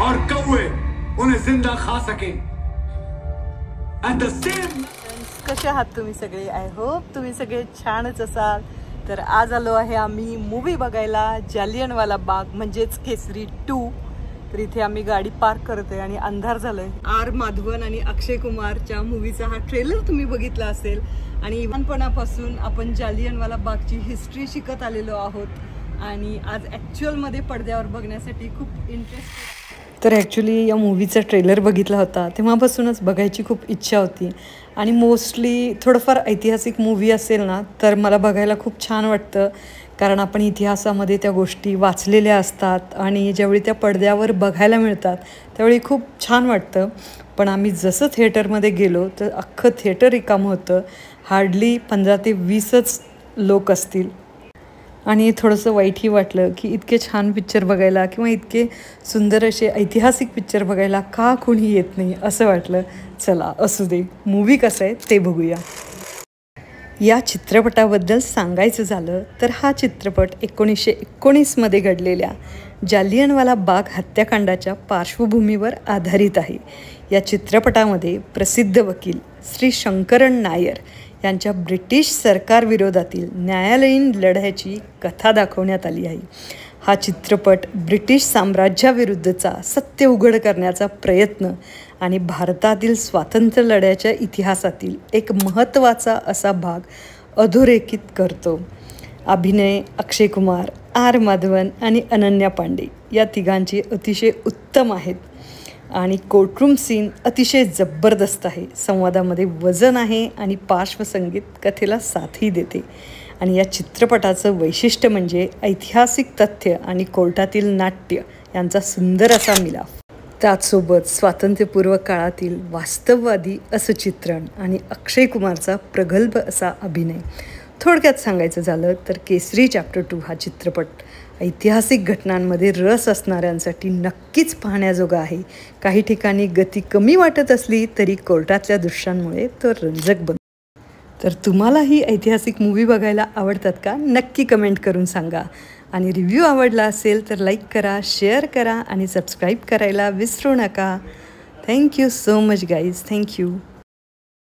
और कौवे उन्हें जिंदा खा सके। At the same कसे आहात तुम्ही सगळे? आय होप तुम्ही सगळे छानच असाल। तर आज आलो आहे आम्ही मूवी बघायला, जालियनवाला बाग म्हणजेच केसरी 2। तर इथे आम्ही गाडी पार्क करतोय आणि अंधार झालाय। आर माधवन आणि अक्षय कुमारच्या मूवीचा हा ट्रेलर तुम्ही बघितला असेल आणि लहानपणापासून आपण जालियनवाला बागची हिस्ट्री शिकत आलेलो आहोत आणि आज ॲक्च्युअल मध्ये पडद्यावर बघण्यासाठी खूप इंटरेस्ट। तर ॲक्च्युली या मूवीचा ट्रेलर बघितला होता तेव्हापासूनच बघायची खूप इच्छा होती आणि मोस्टली थोडंफार ऐतिहासिक मूवी असेल ना तर मला बघायला खूप छान वाटतं, कारण आपण इतिहासामध्ये त्या गोष्टी वाचलेल्या असतात आणि ज्यावेळी त्या पडद्यावर बघायला मिळतात त्यावेळी खूप छान वाटतं। पण आम्ही जसं थिएटरमध्ये गेलो तर अख्खं थिएटर रिकामं होतं, हार्डली 15 ते 20च लोक असतील आणि थोडंसं वाईटही वाटलं की इतके छान पिक्चर बघायला किंवा इतके सुंदर असे ऐतिहासिक पिक्चर बघायला का कोणी येत नाही असं वाटलं। चला असू दे, मूवी कसं आहे ते बघूया। या चित्रपटाबद्दल सांगायचं झालं तर हा चित्रपट 1919 मध्ये घडलेल्या जालियनवाला बाग हत्याकांडाच्या पार्श्वभूमीवर आधारित आहे। या चित्रपटामध्ये प्रसिद्ध वकील श्री शंकरन नायर यांच्या ब्रिटिश सरकारविरोधातील न्यायालयीन लढ्याची कथा दाखवण्यात आली आहे। हा चित्रपट ब्रिटिश साम्राज्याविरुद्धचा सत्य उघड करण्याचा प्रयत्न आणि भारतातील स्वातंत्र्य लढ्याच्या इतिहासातील एक महत्त्वाचा असा भाग अधोरेखित करतो। अभिनय अक्षय कुमार, आर माधवन आणि अनन्या पांडे या तिघांचे अतिशय उत्तम आहेत आणि कोर्टरूम सीन अतिशय जबरदस्त आहे। संवादामध्ये वजन आहे आणि पार्श्वसंगीत कथेला साथही देते आणि या चित्रपटाचं वैशिष्ट्य म्हणजे ऐतिहासिक तथ्य आणि कोर्टातील नाट्य यांचा सुंदर असा मिलाफ। त्याचसोबत स्वातंत्र्यपूर्व काळातील वास्तववादी असं चित्रण आणि अक्षय कुमारचा प्रगल्भ असा अभिनय। थोडक्यात सांगायचं झालं तर केसरी चॅप्टर 2 हा चित्रपट ऐतिहासिक घटनांमध्ये रस असणाऱ्यांसाठी नक्कीच पाहण्याजोगा आहे। काही ठिकाणी गती कमी वाटत असली तरी कोर्टातल्या दृश्यांमुळे तो रंजक बनतो। तर तुम्हालाही ऐतिहासिक मूवी बघायला आवडतात का? नक्की कमेंट करून सांगा आणि रिव्ह्यू आवडला असेल तर लाईक करा, शेअर करा आणि सबस्क्राईब करायला विसरू नका। Thank you so much guys, thank you.